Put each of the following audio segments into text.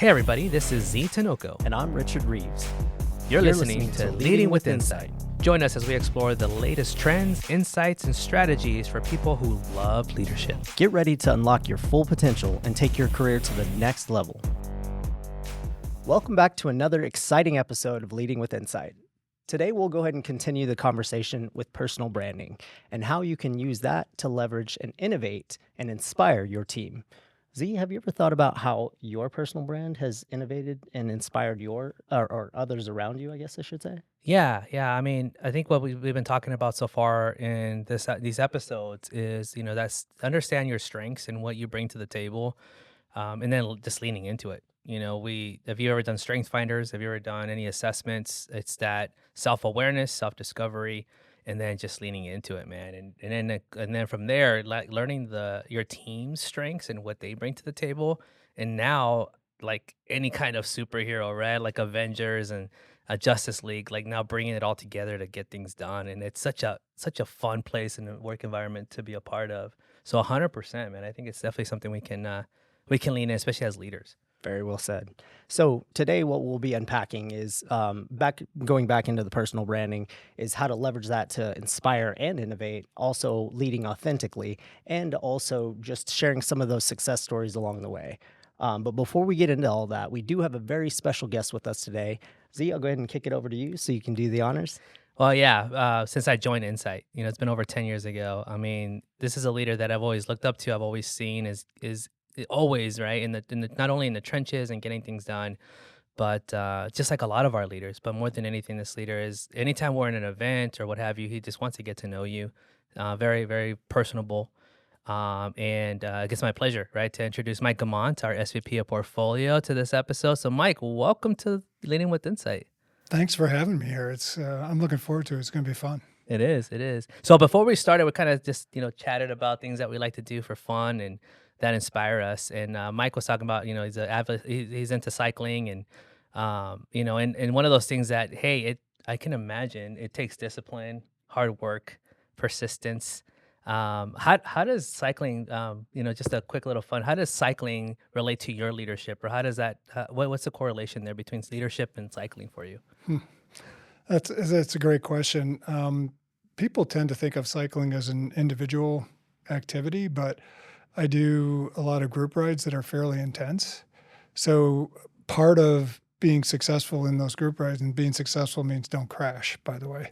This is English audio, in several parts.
Hey everybody, this is Z Tanoko. And I'm Richard Reeves. You're listening to Leading with Insight. Join us as we explore the latest trends, insights, and strategies for people who love leadership. Get ready to unlock your full potential and take your career to the next level. Welcome back to another exciting episode of Leading with Insight. Today, we'll go ahead and continue the conversation with personal branding and how you can use that to leverage and innovate and inspire your team. Z, have you ever thought about how your personal brand has innovated and inspired your or others around you, I guess I should say? Yeah. I mean, I think what we've been talking about so far in these episodes is, that's understand your strengths and what you bring to the table, and then just leaning into it. Have you ever done strength finders? Have you ever done any assessments? It's that self-awareness, self-discovery, and then just leaning into it, man. And then from there, like learning your team's strengths and what they bring to the table. And now, like any kind of superhero, right? Like Avengers and a Justice League, like now bringing it all together to get things done. And it's such a fun place and a work environment to be a part of. So 100%, man. I think it's definitely something we can lean in, especially as leaders. Very well said. So today what we'll be unpacking is going back into the personal branding is how to leverage that to inspire and innovate, also leading authentically, and also just sharing some of those success stories along the way. But before we get into all that, we do have a very special guest with us today. Z, I'll go ahead and kick it over to you so you can do the honors. Well, yeah, since I joined Insight, it's been over 10 years ago. I mean, this is a leader that I've always looked up to. I've always seen is always right in the not only in the trenches and getting things done, but just like a lot of our leaders. But more than anything, this leader is anytime we're in an event or what have you, he just wants to get to know you. Very, very personable. And it's my pleasure, right, to introduce Mike Gaumond, our SVP of Portfolio, to this episode. So, Mike, welcome to Leading with Insight. Thanks for having me here. It's I'm looking forward to it. It's going to be fun. It is. So before we started, we kind of just chatted about things that we like to do for fun and that inspire us. And Mike was talking about he's into cycling and and one of those things that I can imagine it takes discipline, hard work, persistence. How does cycling, just a quick little fun, how does cycling relate to your leadership, or how does that, what's the correlation there between leadership and cycling for you? That's a great question. People tend to think of cycling as an individual activity, but I do a lot of group rides that are fairly intense. So part of being successful in those group rides, and being successful means don't crash, by the way,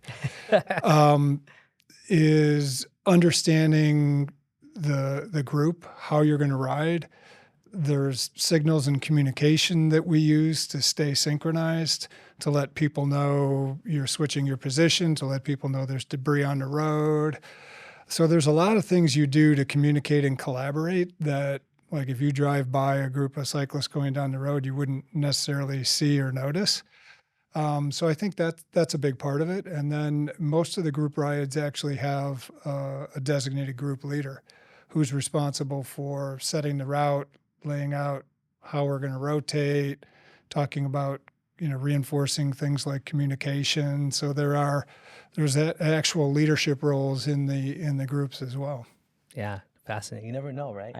is understanding the group, how you're going to ride. There's signals and communication that we use to stay synchronized, to let people know you're switching your position, to let people know there's debris on the road. So there's a lot of things you do to communicate and collaborate that, like if you drive by a group of cyclists going down the road, you wouldn't necessarily see or notice. So I think that's a big part of it. And then most of the group rides actually have a designated group leader who's responsible for setting the route, laying out how we're going to rotate, talking about reinforcing things like communication. So there's actual leadership roles in the groups as well. Yeah, fascinating. You never know, right?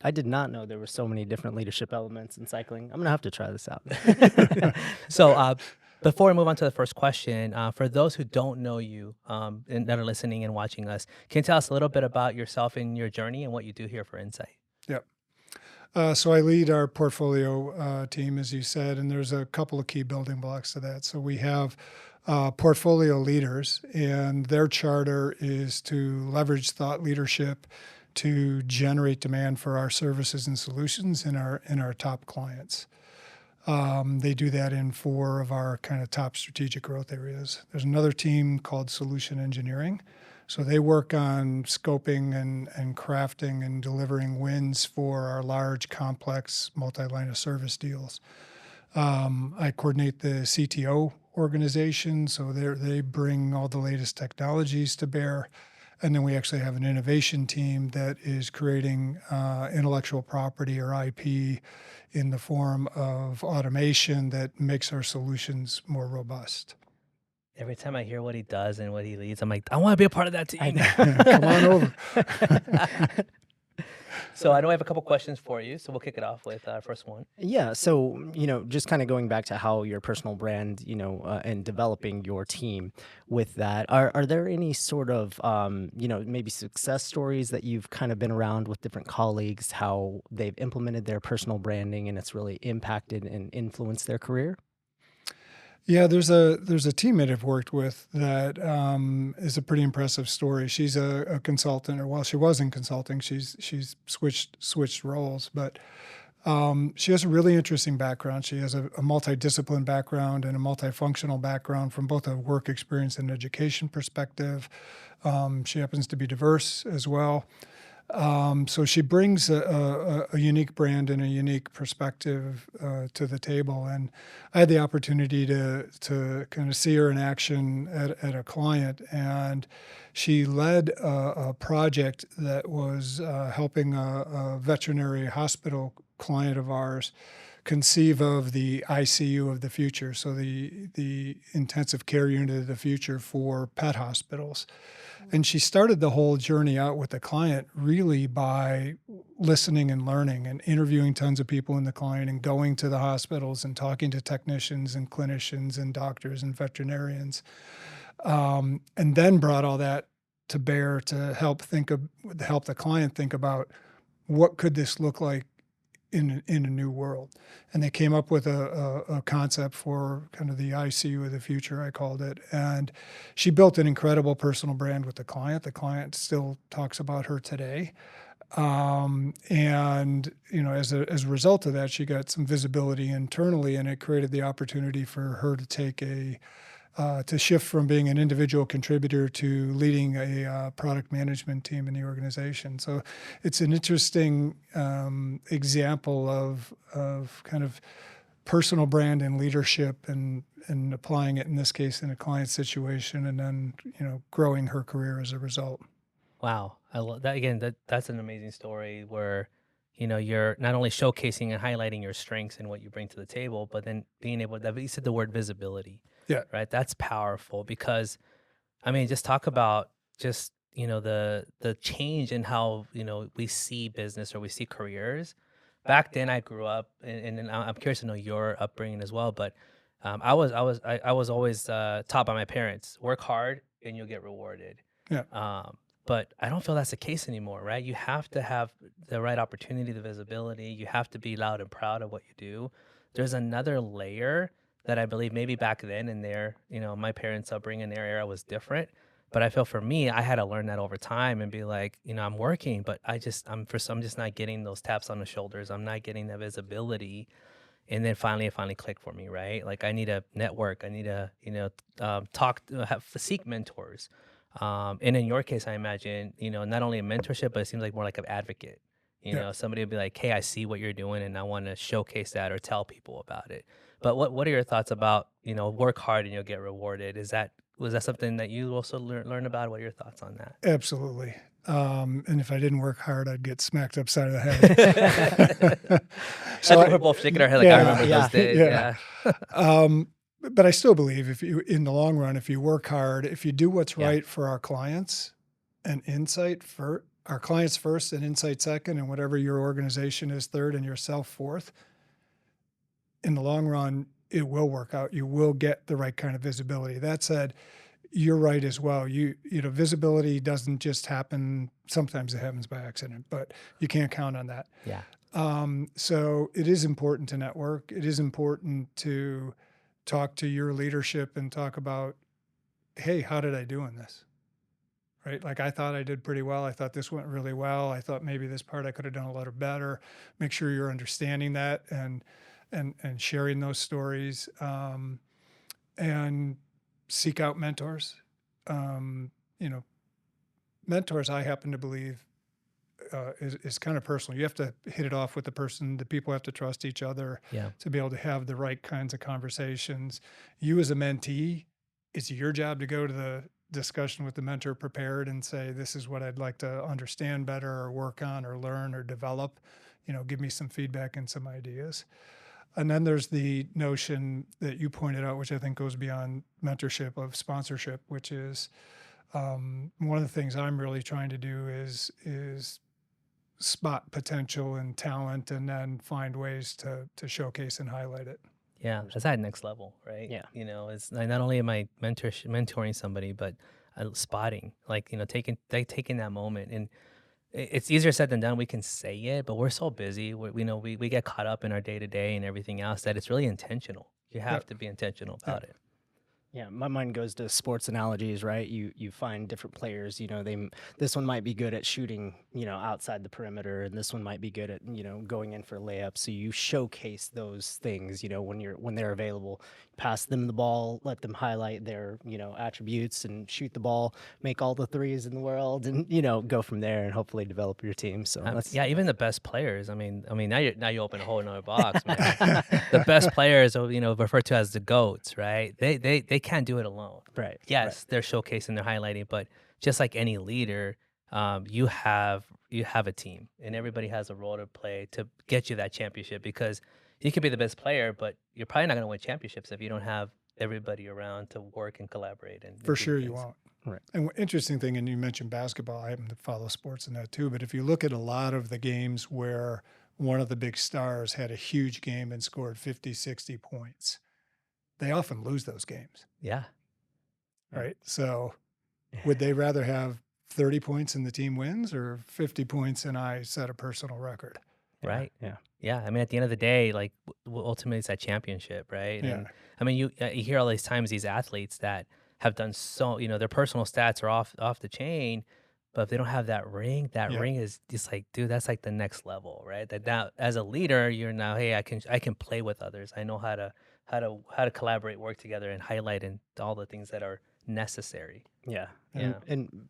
I did not know there were so many different leadership elements in cycling. I'm going to have to try this out. So before we move on to the first question, for those who don't know you and that are listening and watching us, can you tell us a little bit about yourself and your journey and what you do here for Insight? Yep. So I lead our portfolio team, as you said, and there's a couple of key building blocks to that. So we have portfolio leaders, and their charter is to leverage thought leadership to generate demand for our services and solutions in our top clients. They do that in 4 of our kind of top strategic growth areas. There's another team called Solution Engineering. So they work on scoping and crafting and delivering wins for our large, complex, multi-line of service deals. I coordinate the CTO organization, so they bring all the latest technologies to bear. And then we actually have an innovation team that is creating intellectual property or IP in the form of automation that makes our solutions more robust. Every time I hear what he does and what he leads, I'm like, I want to be a part of that team. Come on over. So I know I have a couple questions for you, so we'll kick it off with our first one. Yeah. So, just kind of going back to how your personal brand, and developing your team with that, are there any sort of, maybe success stories that you've kind of been around with different colleagues, how they've implemented their personal branding and it's really impacted and influenced their career? Yeah, there's a teammate I've worked with that is a pretty impressive story. She's a consultant, or well, she was in consulting. She's switched roles, but she has a really interesting background. She has a multidiscipline background and a multifunctional background from both a work experience and education perspective. She happens to be diverse as well. So she brings a unique brand and a unique perspective to the table. And I had the opportunity to kind of see her in action at a client. And she led a project that was helping a veterinary hospital client of ours conceive of the ICU of the future, so the intensive care unit of the future for pet hospitals. And she started the whole journey out with the client really by listening and learning and interviewing tons of people in the client and going to the hospitals and talking to technicians and clinicians and doctors and veterinarians, and then brought all that to bear to help the client think about what could this look like in a new world. And they came up with a concept for kind of the ICU of the future, I called it. And she built an incredible personal brand with the client. The client still talks about her today. And as a result of that, she got some visibility internally, and it created the opportunity for her to take to shift from being an individual contributor to leading a product management team in the organization. So it's an interesting example of kind of personal brand and leadership, and applying it in this case in a client situation, and then growing her career as a result. Wow, I love that. Again, that's an amazing story where you're not only showcasing and highlighting your strengths and what you bring to the table, but then being able to. You said the word visibility, Yeah. right? That's powerful because I mean, just talk about just the change in how we see business or we see careers. Back then, I grew up, and I'm curious to know your upbringing as well. But I was always taught by my parents: work hard and you'll get rewarded. Yeah. But I don't feel that's the case anymore, right? You have to have the right opportunity, the visibility. You have to be loud and proud of what you do. There's another layer that I believe maybe back then in there, my parents' upbringing, their era was different. But I feel for me, I had to learn that over time and be like, I'm working, but I'm just not getting those taps on the shoulders. I'm not getting that visibility. And then finally, it finally clicked for me, right? Like I need a network. I need to, seek mentors. And in your case, I imagine, not only a mentorship, but it seems like more like an advocate. Yeah. Somebody would be like, "Hey, I see what you're doing, and I want to showcase that or tell people about it." But what are your thoughts about, work hard and you'll get rewarded? Was that something that you also learn about? What are your thoughts on that? Absolutely. And if I didn't work hard, I'd get smacked upside of the head. I So think we're both shaking our head like I remember those days. yeah. Yeah. But I still believe in the long run, if you work hard, if you do what's Yeah. right for our clients and insight for our clients first and insight second, and whatever your organization is third and yourself fourth, in the long run, it will work out. You will get the right kind of visibility. That said, you're right as well. Visibility doesn't just happen. Sometimes it happens by accident, but you can't count on that. Yeah. So it is important to network. It is important to talk to your leadership and talk about, hey, how did I do in this? Right? Like I thought I did pretty well. I thought this went really well. I thought maybe this part I could have done a little better. Make sure you're understanding that and sharing those stories, and seek out mentors. Mentors, I happen to believe, is kind of personal. You have to hit it off with the person. The people have to trust each other Yeah. to be able to have the right kinds of conversations. You as a mentee, it's your job to go to the discussion with the mentor prepared and say, this is what I'd like to understand better or work on or learn or develop. Give me some feedback and some ideas. And then there's the notion that you pointed out, which I think goes beyond mentorship, of sponsorship, which is one of the things I'm really trying to do is spot potential and talent and then find ways to showcase and highlight it. Yeah, that's that next level, right? Yeah. It's like not only am I mentoring somebody, but spotting, like taking that moment, and it's easier said than done. We can say it, but we're so busy. We get caught up in our day to day and everything else that it's really intentional. You have Yep. to be intentional Yep. about it. Yeah, my mind goes to sports analogies, right? You find different players, this one might be good at shooting, outside the perimeter, and this one might be good at, going in for layups. So you showcase those things, when they're available. Pass them the ball, let them highlight their, attributes and shoot the ball, make all the threes in the world, and go from there and hopefully develop your team. So that's Yeah, even the best players. I mean, now you open a whole another box, man. The best players, are, referred to as the goats, right? They can't do it alone. right. Yes, they're showcasing, they're highlighting, but just like any leader, you have a team, and everybody has a role to play to get you that championship. Because you could be the best player, but you're probably not going to win championships if you don't have everybody around to work and collaborate and For do sure, you things. won't. Right. And interesting thing, and you mentioned basketball. I happen to follow sports in that too. But if you look at a lot of the games where one of the big stars had a huge game and scored 50, 60 points, they often lose those games, Yeah, Yeah. right? So would they rather have 30 points and the team wins or 50 points and I set a personal record? Yeah, right. Yeah. Yeah, I mean, at the end of the day, like ultimately, it's that championship, right? Yeah. And I mean, you hear all these times these athletes that have done so, their personal stats are off the chain, but if they don't have that Yeah. ring is just like, dude, that's like the next level, right? That now, as a leader, you're now, hey, I can play with others. I know how to collaborate, work together, and highlight and all the things that are necessary. Yeah. Yeah. And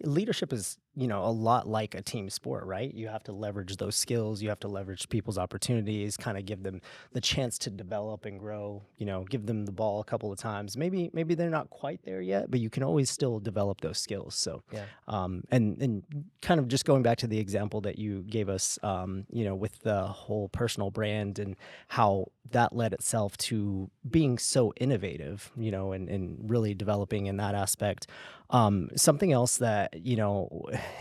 leadership is, a lot like a team sport, right? You have to leverage those skills. You have to leverage people's opportunities, kind of give them the chance to develop and grow, give them the ball a couple of times. Maybe they're not quite there yet, but you can always still develop those skills. So, Yeah. and kind of just going back to the example that you gave us, with the whole personal brand and how that led itself to being so innovative, and really developing in that aspect. Something else that,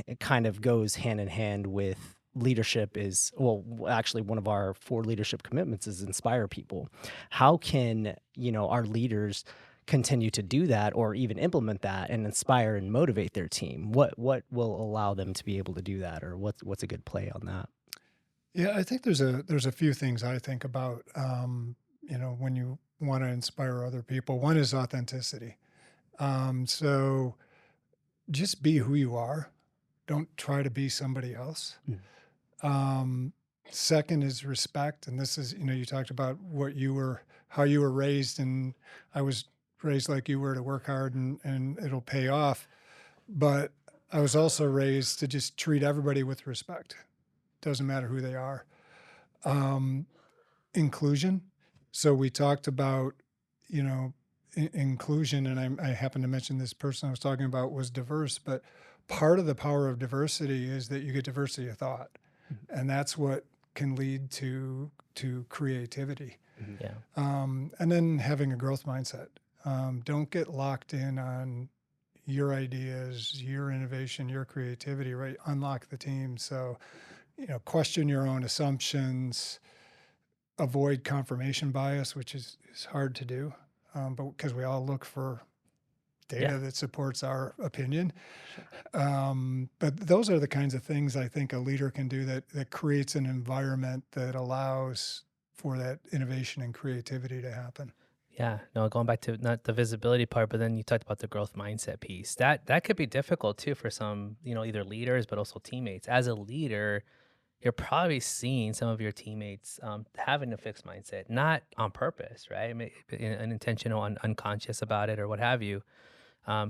it kind of goes hand in hand with leadership is, well, actually one of our 4 leadership commitments is inspire people. How can, our leaders continue to do that or even implement that and inspire and motivate their team? What will allow them to be able to do that, or what's a good play on that? Yeah, I think there's a few things I think about, when you want to inspire other people. One is authenticity. So just be who you are. Don't try to be somebody else. Um, Second is respect. And this is, you talked about how you were raised, and I was raised like you were, to work hard and it'll pay off. But I was also raised to just treat everybody with respect. Doesn't matter who they are. Inclusion. So we talked about, inclusion, and I happened to mention this person I was talking about was diverse, but part of the power of diversity is that you get diversity of thought, and that's what can lead to creativity. Yeah. And then having a growth mindset. Don't get locked in on your ideas, your innovation, your creativity, right? Unlock the team. So, question your own assumptions, avoid confirmation bias, which is hard to do, but because we all look for data that supports our opinion. But those are the kinds of things I think a leader can do that creates an environment that allows for that innovation and creativity to happen. Yeah, no, going back to not the visibility part, but then you talked about the growth mindset piece. That could be difficult too for some, either leaders, but also teammates. As a leader, you're probably seeing some of your teammates having a fixed mindset, not on purpose, right? Unintentional, unconscious about it, or what have you.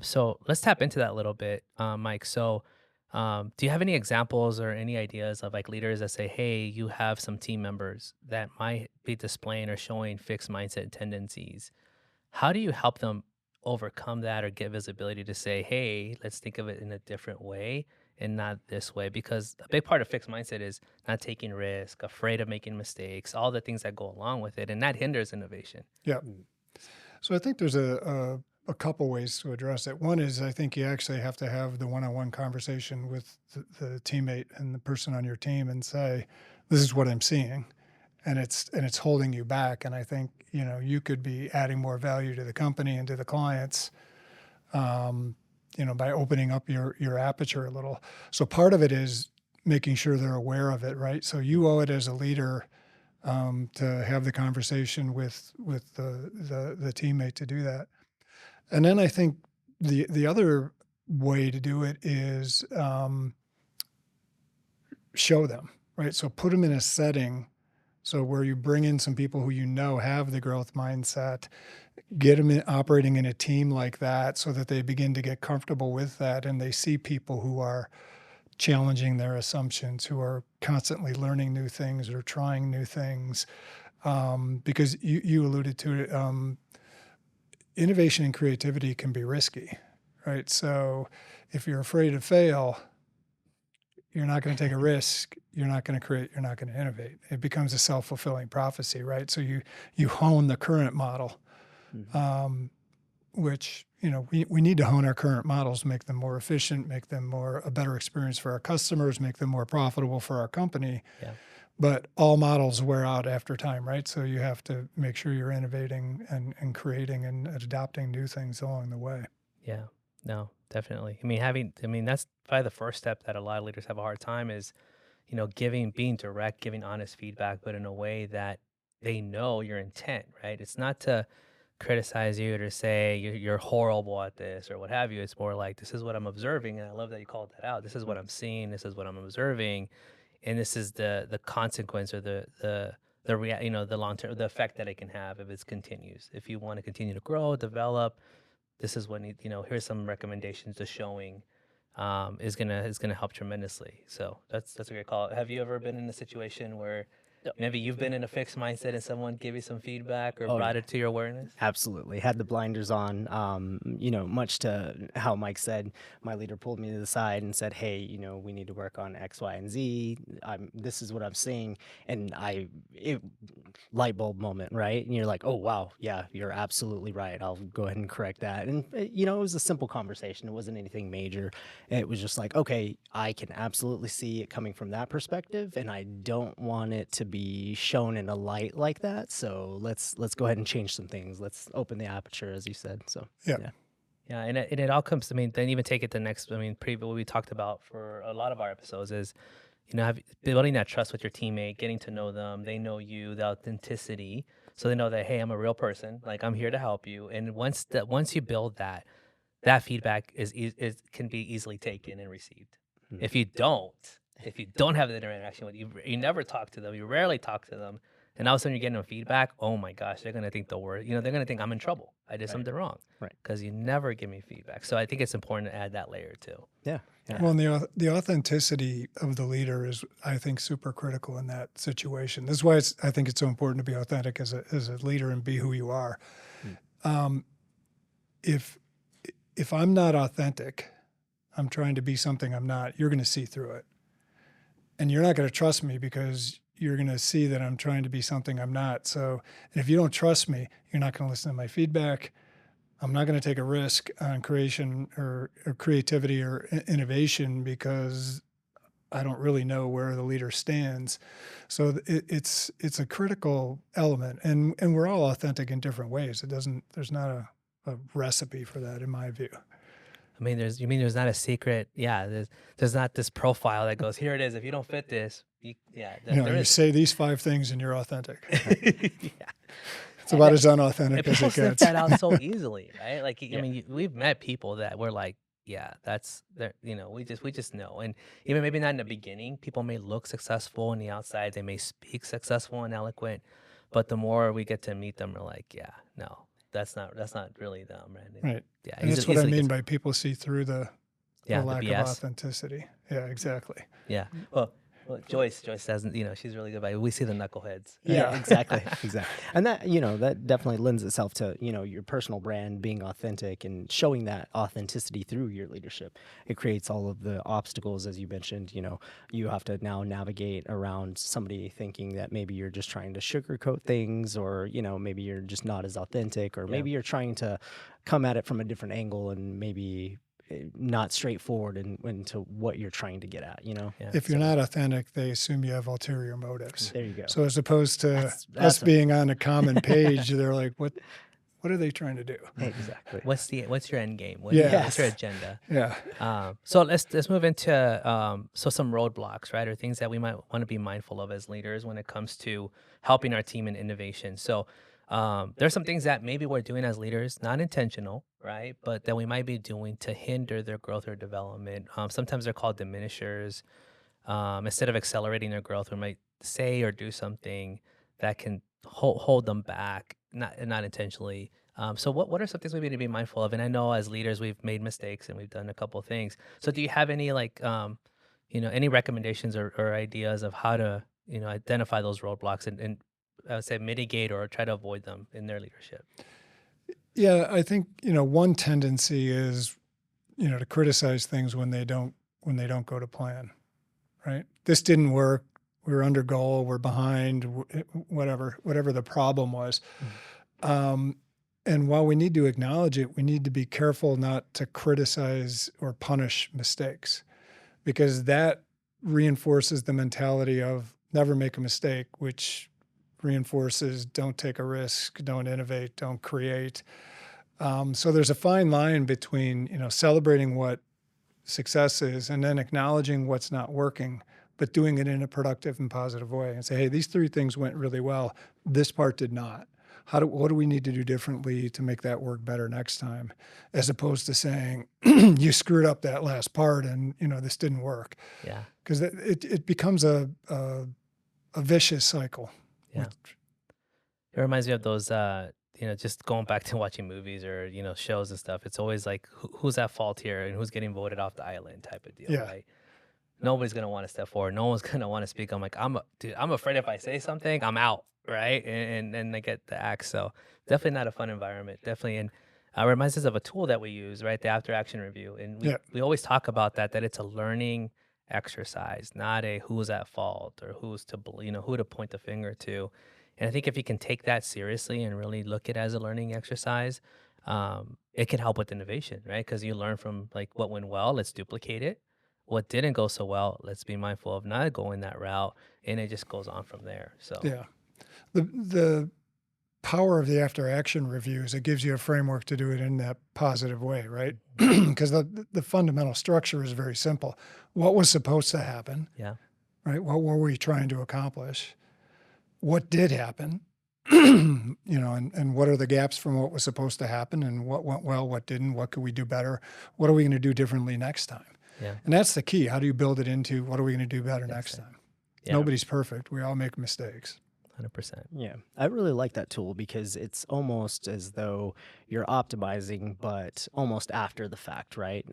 So let's tap into that a little bit, Mike. So, do you have any examples or any ideas of like leaders that say, hey, you have some team members that might be displaying or showing fixed mindset tendencies? How do you help them overcome that or get visibility to say, hey, let's think of it in a different way and not this way? Because a big part of fixed mindset is not taking risk, afraid of making mistakes, all the things that go along with it. And that hinders innovation. Yeah. So I think there's a a couple ways to address it. One is I think you actually have to have the one-on-one conversation with the teammate and the person on your team and say, this is what I'm seeing. And it's holding you back. And I think, you could be adding more value to the company and to the clients, by opening up your aperture a little. So part of it is making sure they're aware of it, right? So you owe it as a leader to have the conversation with the teammate to do that. And then I think the other way to do it is show them, right? So put them in a setting so where you bring in some people who have the growth mindset, get them operating in a team like that so that they begin to get comfortable with that and they see people who are challenging their assumptions, who are constantly learning new things or trying new things. Because you alluded to it, innovation and creativity can be risky, right? So if you're afraid to fail, you're not going to take a risk, you're not going to create, you're not going to innovate. It becomes a self-fulfilling prophecy, right? So you hone the current model, which, we need to hone our current models, make them more efficient, make them a better experience for our customers, make them more profitable for our company. Yeah. But all models wear out after time, right? So you have to make sure you're innovating and creating and adopting new things along the way. Yeah, no, definitely. I mean, that's probably the first step that a lot of leaders have a hard time is, being direct, giving honest feedback, but in a way that they know your intent, right? It's not to criticize you or to say you're horrible at this or what have you. It's more like, this is what I'm observing. And I love that you called that out. This is what I'm seeing. This is what I'm observing. And this is the consequence or the long term, the effect that it can have if it continues. If you want to continue to grow, develop, this is what here's some recommendations to showing is gonna help tremendously. So that's a great call. Have you ever been in a situation where maybe you've been in a fixed mindset and someone gave you some feedback or brought it to your awareness? Absolutely. Had the blinders on. Much to how Mike said, my leader pulled me to the side and said, hey, we need to work on X, Y, and Z. This is what I'm seeing. And light bulb moment, right? And you're like, oh, wow. Yeah, you're absolutely right. I'll go ahead and correct that. And, it was a simple conversation. It wasn't anything major. It was just like, okay, I can absolutely see it coming from that perspective. And I don't want it to be shown in a light like that. So let's go ahead and change some things. Let's open the aperture, as you said. So Yeah. Yeah, and it all comes. Then even take it the next. What we talked about for a lot of our episodes is, building that trust with your teammate, getting to know them. They know you, the authenticity, so they know that, hey, I'm a real person. Like, I'm here to help you. And once you build that feedback can be easily taken and received. If you don't have that interaction with you never talk to them, you rarely talk to them, and all of a sudden you're getting feedback, oh my gosh, they're going to think the word, they're going to think I'm in trouble. I did something wrong. Right. Because you never give me feedback. So I think it's important to add that layer too. Yeah. Well, and the authenticity of the leader is, I think, super critical in that situation. This is why I think it's so important to be authentic as a leader and be who you are. If I'm not authentic, I'm trying to be something I'm not, you're going to see through it. And you're not going to trust me because you're going to see that I'm trying to be something I'm not. So if you don't trust me, you're not going to listen to my feedback. I'm not going to take a risk on creation or creativity or innovation because I don't really know where the leader stands. So it's a critical element, and we're all authentic in different ways. There's not a recipe for that, in my view. There's not a secret? Yeah, there's not this profile that goes, here it is. If you don't fit this, you say these 5 things and you're authentic. Yeah. It's about as unauthentic as it People sniff gets. that out so easily, right? Like, we've met people that were like, yeah, that's there. We just know. And even maybe not in the beginning, people may look successful on the outside. They may speak successful and eloquent, but the more we get to meet them, we're like, yeah, no, that's not really them, right? Right. Yeah, And that's what I mean by people see through the lack of BS. authenticity. Yeah, exactly. Yeah. Well, Well, Joyce doesn't, she's really good by it. We see the knuckleheads, right? Yeah, Yeah. exactly, exactly. And that, that definitely lends itself to, your personal brand being authentic and showing that authenticity through your leadership. It creates all of the obstacles, as you mentioned, you have to now navigate around somebody thinking that maybe you're just trying to sugarcoat things, or, maybe you're just not as authentic, or Yeah. maybe you're trying to come at it from a different angle and maybe not straightforward into what you're trying to get at, Yeah. If you're not authentic, they assume you have ulterior motives. There you go. So as opposed to That's us being on a common page, they're like, what are they trying to do? exactly. What's your end game? Yeah. What's your agenda? Yeah. So let's move into some roadblocks, right, or things that we might want to be mindful of as leaders when it comes to helping our team in innovation. So there's some things that maybe we're doing as leaders, not intentional, right, but that we might be doing to hinder their growth or development. Sometimes they're called diminishers. Instead of accelerating their growth, we might say or do something that can hold them back, not intentionally. So what are some things we need to be mindful of? And I know as leaders we've made mistakes and we've done a couple of things. So do you have any any recommendations or ideas of how to identify those roadblocks and I would say mitigate or try to avoid them in their leadership? Yeah. I think, one tendency is, to criticize things when they don't go to plan, right? This didn't work. We're under goal. We're behind, whatever the problem was. And while we need to acknowledge it, we need to be careful not to criticize or punish mistakes, because that reinforces the mentality of never make a mistake, which reinforces don't take a risk, don't innovate, don't create. So there's a fine line between, celebrating what success is and then acknowledging what's not working, but doing it in a productive and positive way and say, hey, these 3 things went really well. This part did not. What do we need to do differently to make that work better next time? As opposed to saying, you screwed up that last part and, this didn't work. Yeah. Because it becomes a vicious cycle. Yeah. It reminds me of those, just going back to watching movies or, shows and stuff. It's always like, who's at fault here and who's getting voted off the island type of deal, Yeah. right? Nobody's going to want to step forward. No one's going to want to speak. I'm like, I'm afraid if I say something, I'm out, right? And I get the axe. So definitely not a fun environment. Definitely. And reminds us of a tool that we use, right? The after action review. And we always talk about that it's a learning exercise, not a who's at fault or who to point the finger to. And I think if you can take that seriously and really look at it as a learning exercise, it can help with innovation, right? Because you learn from like what went well, let's duplicate it. What didn't go so well, let's be mindful of not going that route, and it just goes on from there. So Yeah. The power of the after action review is it gives you a framework to do it in that positive way, right? Because the fundamental structure is very simple. What was supposed to happen? Yeah. Right? What were we trying to accomplish? What did happen? And what are the gaps from what was supposed to happen, and what went well, what didn't, what could we do better? What are we going to do differently next time? Yeah. And that's the key. How do you build it into what are we going to do better next time? Yeah. Nobody's perfect. We all make mistakes. 100%. Yeah, I really like that tool because it's almost as though you're optimizing, but almost after the fact, right?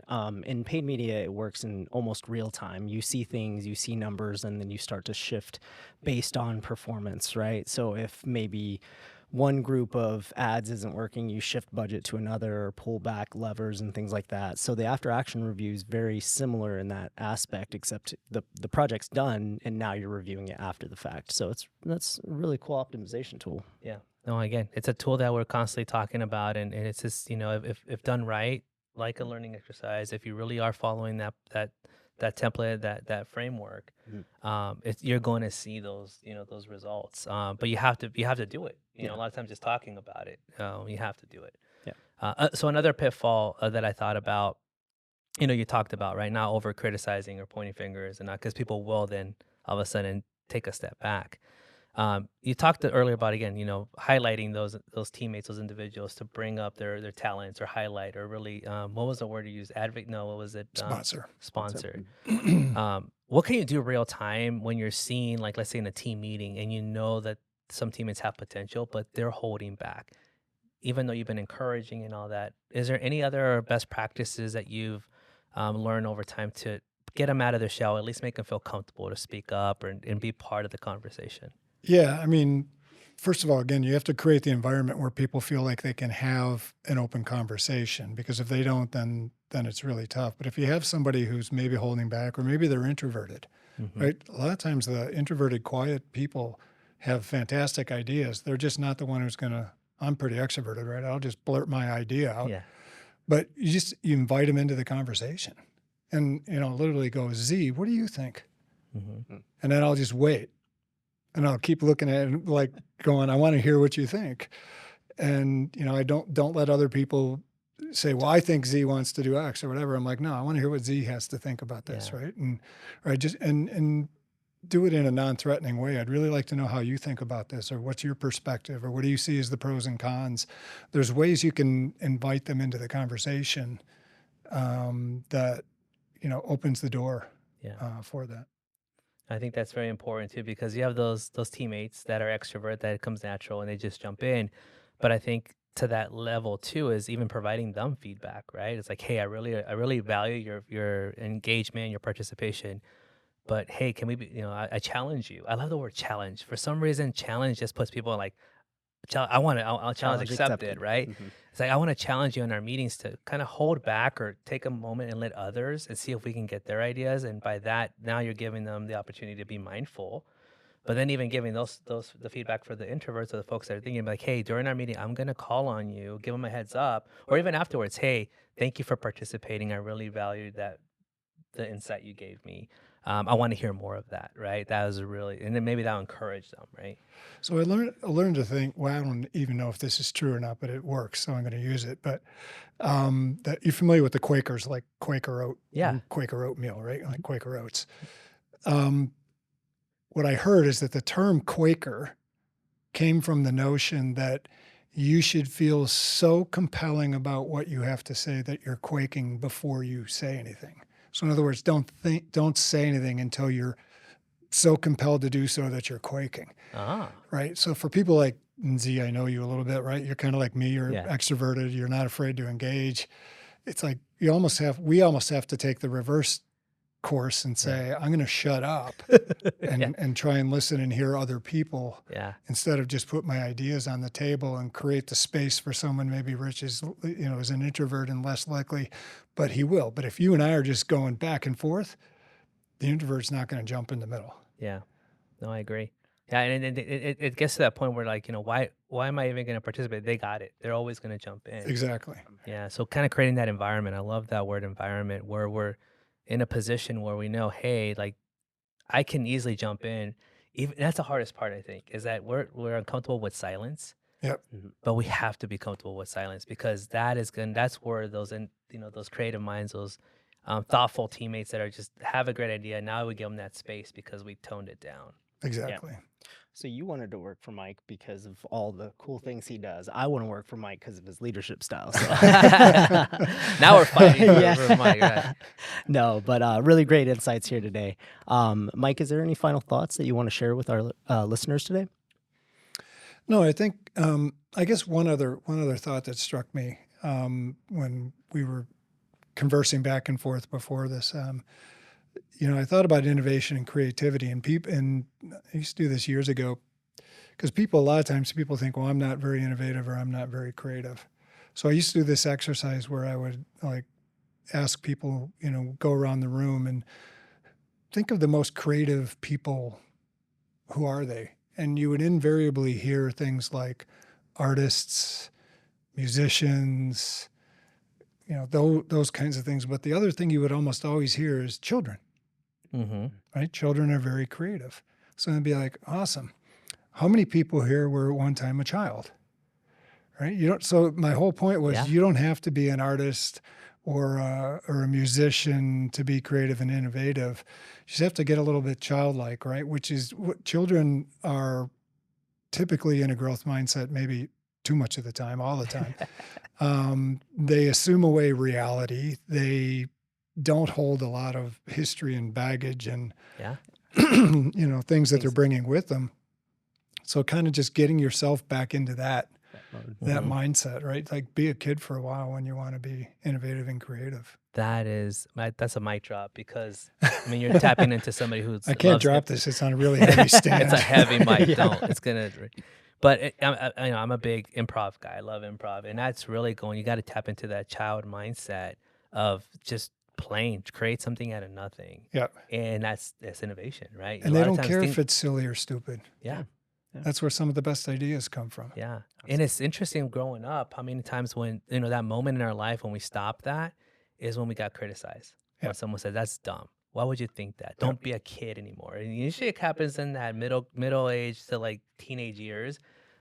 In paid media, it works in almost real time. You see things, you see numbers, and then you start to shift based on performance, right? So if maybe one group of ads isn't working, you shift budget to another, or pull back levers and things like that. So the after action review is very similar in that aspect, except the project's done and now you're reviewing it after the fact. So that's a really cool optimization tool. Yeah. No, again, it's a tool that we're constantly talking about, and it's just, if done right, like a learning exercise, if you really are following that template, that framework, you're going to see those results. But you have to do it. A lot of times just talking about it, you have to do it. Yeah. So another pitfall that I thought about, you talked about, right, not over criticizing or pointing fingers, and not because people will then all of a sudden take a step back. You talked earlier about, again, highlighting those teammates, those individuals to bring up their talents or highlight or really, what was the word you used? Advocate? No, what was it? Sponsor. What can you do real time when you're seeing, like, let's say in a team meeting and you know that some teammates have potential, but they're holding back, even though you've been encouraging and all that? Is there any other best practices that you've learned over time to get them out of their shell, at least make them feel comfortable to speak up and be part of the conversation. Yeah, I mean, first of all, again, you have to create the environment where people feel like they can have an open conversation, because if they don't, then it's really tough. But if you have somebody who's maybe holding back, or maybe they're introverted, right? A lot of times the introverted, quiet people have fantastic ideas. They're just not the one who's going to, I'm pretty extroverted, right? I'll just blurt my idea out. Yeah. But you invite them into the conversation and, literally go, Z, what do you think? And then I'll just wait. And I'll keep looking at it like going, I want to hear what you think. And, I don't let other people say, well, I think Z wants to do X or whatever. I'm like, no, I want to hear what Z has to think about this. Yeah. Right. And and do it in a non-threatening way. I'd really like to know how you think about this, or what's your perspective, or what do you see as the pros and cons? There's ways you can invite them into the conversation that, opens the door for that. I think that's very important too, because you have those teammates that are extrovert, that it comes natural and they just jump in. But I think to that level too is even providing them feedback, right? It's like, hey, I really value your engagement, your participation. But hey, can we be, I challenge you. I love the word challenge. For some reason, challenge just puts people in like, I'll challenge accepted, right? It's like, I want to challenge you in our meetings to kind of hold back or take a moment and let others and see if we can get their ideas. And by that, now you're giving them the opportunity to be mindful. But then even giving the feedback for the introverts or the folks that are thinking like, hey, during our meeting, I'm going to call on you, give them a heads up, or even afterwards, hey, thank you for participating. I really valued the insight you gave me. I want to hear more of that, right? That was and then maybe that'll encourage them, right? So I learned to think, well, I don't even know if this is true or not, but it works, so I'm going to use it. But that you're familiar with the Quakers, like Quaker oat, Quaker oatmeal, right? Like Quaker oats. What I heard is that the term Quaker came from the notion that you should feel so compelling about what you have to say that you're quaking before you say anything. So in other words, don't say anything until you're so compelled to do so that you're quaking. Right. So for people like Z, I know you a little bit, right? You're kind of like me. You're extroverted. You're not afraid to engage. It's like we almost have to take the reverse course and say, I'm going to shut up and try and listen and hear other people instead of just put my ideas on the table and create the space for someone. Maybe Rich is an introvert and less likely, but he will. But if you and I are just going back and forth, the introvert's not going to jump in the middle. Yeah, no, I agree. Yeah, and it gets to that point where like, why am I even going to participate? They got it. They're always going to jump in. Exactly. Yeah, so kind of creating that environment. I love that word environment, where we're in a position where we know, hey, like I can easily jump in. Even that's the hardest part, I think, is that we're uncomfortable with silence. Yep. But we have to be comfortable with silence, because that's where those those creative minds, those thoughtful teammates that are just have a great idea. Now we give them that space because we toned it down. Exactly. Yeah. So you wanted to work for Mike because of all the cool things he does. I want to work for Mike because of his leadership style. So. Now we're fighting for Mike. Right? No, but really great insights here today. Mike, is there any final thoughts that you want to share with our listeners today? No, I think I guess one other thought that struck me when we were conversing back and forth before this. I thought about innovation and creativity, and I used to do this years ago, because a lot of times people think, well, I'm not very innovative or I'm not very creative. So I used to do this exercise where I would like ask people, go around the room and think of the most creative people. Who are they? And you would invariably hear things like artists, musicians, those kinds of things. But the other thing you would almost always hear is children. Right? Children are very creative. So it'd be like, awesome. How many people here were at one time a child? Right? So my whole point was you don't have to be an artist or a musician to be creative and innovative. You just have to get a little bit childlike, right? Which is what children are typically in a growth mindset, maybe too much of the time, all the time. They assume away reality. They don't hold a lot of history and baggage and things that they're bringing with them. So kind of just getting yourself back into that that mindset, right? Like be a kid for a while when you want to be innovative and creative. That's a mic drop because I mean you're tapping into somebody who I can't loves drop this. It's on a really heavy stand. It's a heavy mic. Yeah. Don't. It's gonna. But I'm a big improv guy. I love improv, and that's really going. You got to tap into that child mindset of just playing, create something out of nothing. Yeah. And that's innovation, right? And they don't care if it's silly or stupid. Yeah. That's where some of the best ideas come from. Yeah. And it's interesting growing up, how many times when, that moment in our life when we stopped that is when we got criticized. Yeah. When someone said, that's dumb. Why would you think that? Don't be a kid anymore. And usually it happens in that middle age to like teenage years.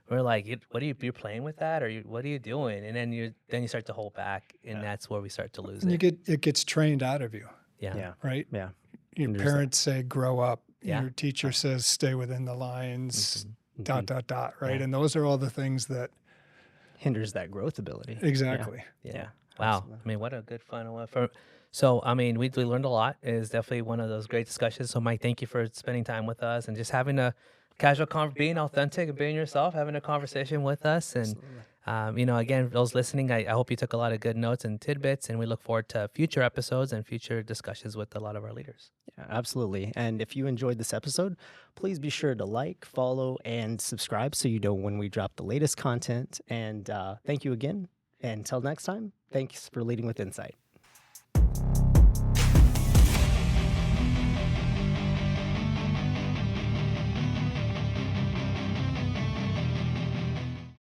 We're like, what are you're playing with that? Or what are you doing? And then you start to hold back, and that's where we start to lose And it. it gets trained out of you. Yeah. Right? Yeah. Your parents say, grow up. Yeah. Your teacher says, stay within the lines, ... Right? Yeah. And those are all the things that hinders that growth ability. exactly. Yeah. Wow. Absolutely. I mean, what a good fun one. So, I mean, we learned a lot. It is definitely one of those great discussions. So, Mike, thank you for spending time with us and just having a casual being authentic and being yourself, having a conversation with us. And, again, those listening, I hope you took a lot of good notes and tidbits, and we look forward to future episodes and future discussions with a lot of our leaders. Yeah, absolutely. And if you enjoyed this episode, please be sure to like, follow, and subscribe so you know when we drop the latest content. And thank you again. And until next time, thanks for leading with insight.